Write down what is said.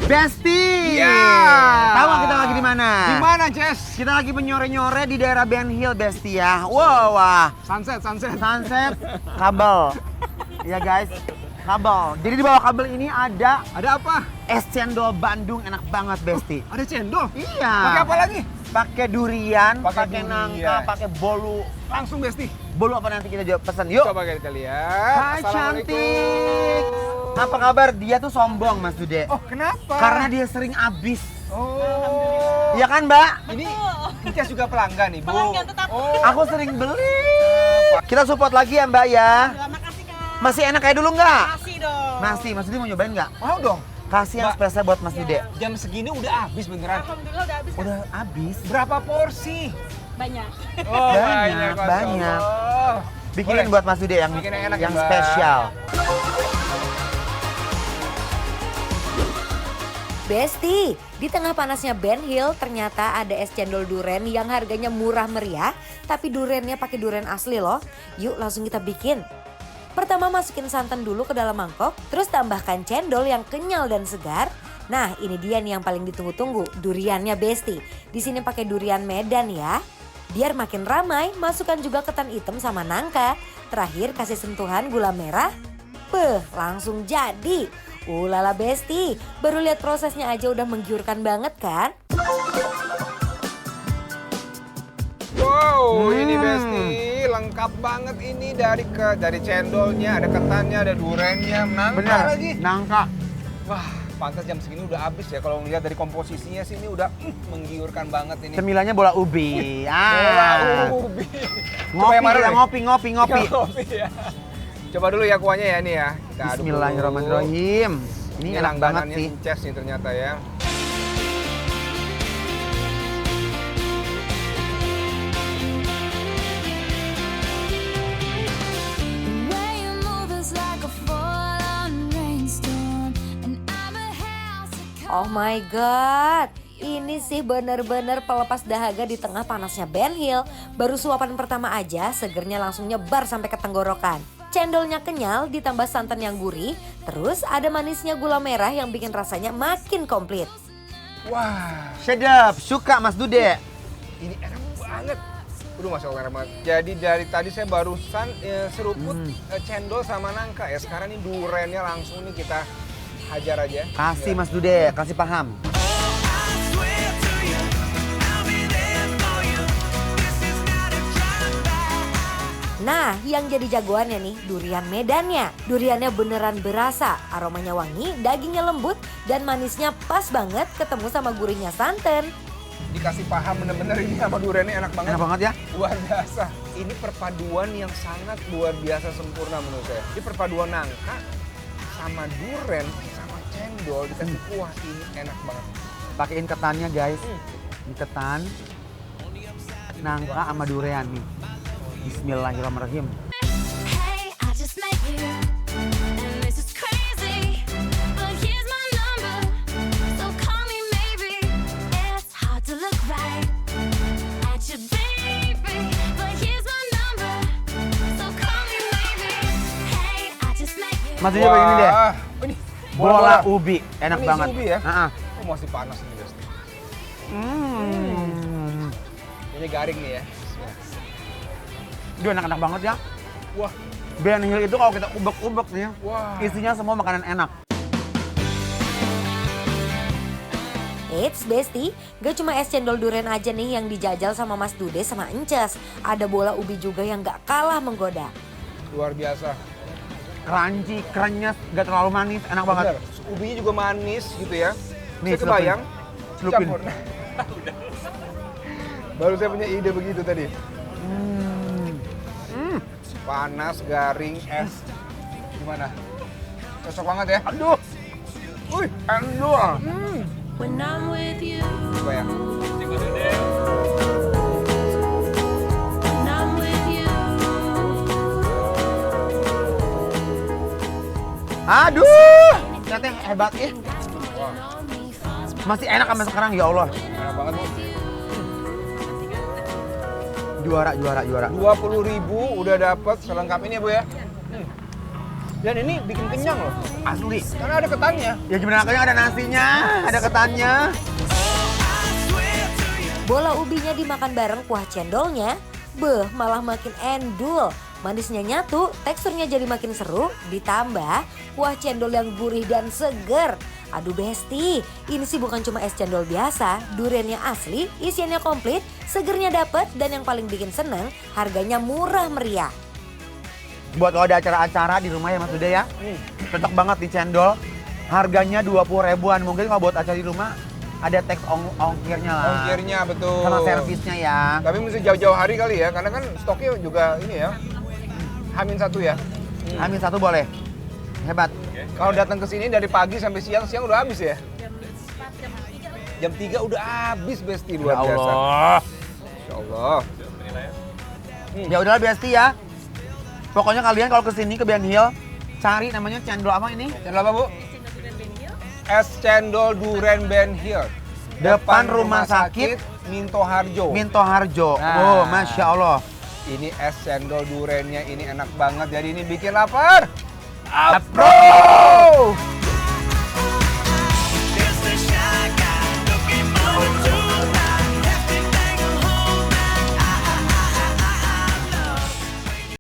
Besti. Iya. Tahu nggak kita lagi di mana? Di mana, Jess? Kita lagi menyore-nyore di daerah Ben Hill, Besti ya. Wow, wah. Sunset. Sunset, kabel. Ya guys, kabel. Jadi di bawah kabel ini ada Ada apa? es cendol Bandung, enak banget, Besti. Ada cendol. Iya. Pakai apa lagi? Pakai durian, Pakai pakai durian. nangka, pakai bolu. Langsung, Besti. Bolu apa nanti kita pesan? Yuk. Coba kita lihat. Hai Assalamualaikum. cantik. Apa kabar? Dia tuh sombong, Mas Dude. Oh, kenapa? Karena dia sering habis. Oh. Iya kan, Mbak? Ini Jess juga pelanggan, Ibu. Pelanggan tetap. Oh. Aku sering beli. Kita support lagi ya, Mbak ya. Terima kasih Kak. Masih enak kayak dulu nggak? Kasih dong. Masih. Mas Dude mau nyobain nggak? Mau dong. Kasih yang Mbak. spesial buat Mas Dude. Jam segini udah habis beneran. Alhamdulillah udah habis. Kak. Udah habis. Berapa porsi? Banyak. Oh, Banyak, Masya banyak. Allah. Bikinin Boleh. buat Mas Dude yang Bikin yang enak ya, Mbak. spesial. Besti, di tengah panasnya Ben Hill ternyata ada es cendol duren yang harganya murah meriah, tapi durennya pakai duren asli loh. Yuk langsung kita bikin. Pertama masukin santan dulu ke dalam mangkok, terus tambahkan cendol yang kenyal dan segar. Nah ini dia nih yang paling ditunggu-tunggu, duriannya Besti. Di sini pakai durian Medan ya. Biar makin ramai, masukkan juga ketan hitam sama nangka. Terakhir kasih sentuhan gula merah. Langsung jadi. Ulala Besti, baru lihat prosesnya aja udah menggiurkan banget kan? Wow, ini Besti lengkap banget ini dari cendolnya, ada ketannya, ada durennya, nangka Benar. lagi. Nangka. Wah, pantas jam segini udah habis ya. Kalau ngeliat dari komposisinya sih ini udah menggiurkan banget ini. Cemilannya bola ubi. Bola ubi. Coba Ngopi, yang mana ya, nih? ngopi. Ngopi ya. Coba dulu ya kuahnya ya ini ya. Kita aduk dulu. Bismillahirrahmanirrahim. Ini enak banget langganannya sih. Jess nih ternyata ya. Oh my god, ini sih bener-bener pelepas dahaga di tengah panasnya Ben Hill. Baru suapan pertama aja, segernya langsung nyebar sampai ke tenggorokan. Cendolnya kenyal ditambah santan yang gurih, terus ada manisnya gula merah yang bikin rasanya makin komplit. Wah, Sedap, suka Mas Dude. ini enak banget. Udah Masya Allah enak banget. Jadi dari tadi saya barusan seruput cendol sama nangka ya. Sekarang ini durennya langsung nih kita hajar aja. Kasih Mas Dude, kasih paham. Nah, yang jadi jagoannya nih durian Medannya. Duriannya beneran berasa, aromanya wangi, dagingnya lembut, dan manisnya pas banget ketemu sama gurihnya santan. Dikasih paham bener-bener ini sama durennya enak banget. Enak banget ya. Luar biasa. Ini perpaduan yang sangat luar biasa sempurna menurut saya. Ini perpaduan nangka sama duren sama cendol dikasih kuah ini enak banget. Pakein ketannya guys. Ini ketan. Nangka sama durian nih. Bismillahirrahmanirrahim. Hey, I just met you, and this is crazy. But here's my number, so call me maybe. It's hard to look right at you, baby. But here's my number, so call me maybe. Hey, I just met you. Mas Dude begini deh. Ini Bola ubi, enak Ini isi banget. ubi ya? Heeh. Oh, masih panas ini guys. Ini garing nih ya. Itu enak-enak banget ya. Wah, Ben Hill itu kalau kita ubek-ubek nih, wah. isinya semua makanan enak. Eits Besti, gak cuma es cendol duren aja nih yang dijajal sama Mas Dude sama Ences. Ada bola ubi juga yang gak kalah menggoda. Luar biasa. Crunchy, krenyes, gak terlalu manis, enak banget. Bener. Ubinya juga manis gitu ya. Nih, Saya kebayang. Celupin. Campur. Baru saya punya ide begitu tadi. Panas, garing, es. Gimana? Cocok banget ya? Aduh, Wih, endul. When I'm with you, coba ya. when I'm with you. Aduh, ternyata hebat ya. Masih enak sampai sekarang, ya Allah. Enak banget Bu. Juara. 20.000 udah dapet selengkap ini ya Bu ya. Dan ini bikin kenyang loh. Asli. Karena ada ketannya. Ya gimana kayaknya ada nasinya, ada ketannya. Bola ubinya dimakan bareng kuah cendolnya, beh malah makin endul. Manisnya nyatu, teksturnya jadi makin seru, ditambah kuah cendol yang gurih dan seger. Aduh Besti, ini sih bukan cuma es cendol biasa, duriannya asli, isiannya komplit, segernya dapet, dan yang paling bikin seneng, harganya murah meriah. Buat kalau ada acara-acara di rumah ya Mas Duda ya, cocok banget di cendol. Harganya 20 ribuan, mungkin kalau buat acara di rumah ada teks ongkirnya lah. Ongkirnya betul. Sama servisnya ya. Tapi mesti jauh-jauh hari kali ya, karena kan stoknya juga ini ya. H-1 ya. Amin satu boleh. Hebat. Kalau datang ke sini dari pagi sampai siang udah habis ya? Jam 3 udah habis Besti, luar Ya biasa. Allah. Insya Allah. Ya udahlah Besti ya. Pokoknya kalian kalau kesini ke Ben Hill, cari namanya cendol apa ini? Cendol apa Bu? Es cendol Duren Ben Hill. Depan rumah sakit Minto Harjo. Minto Harjo. Nah. Oh, Masya Allah. Ini es cendol durennya ini enak banget, jadi ini bikin lapar. Apro!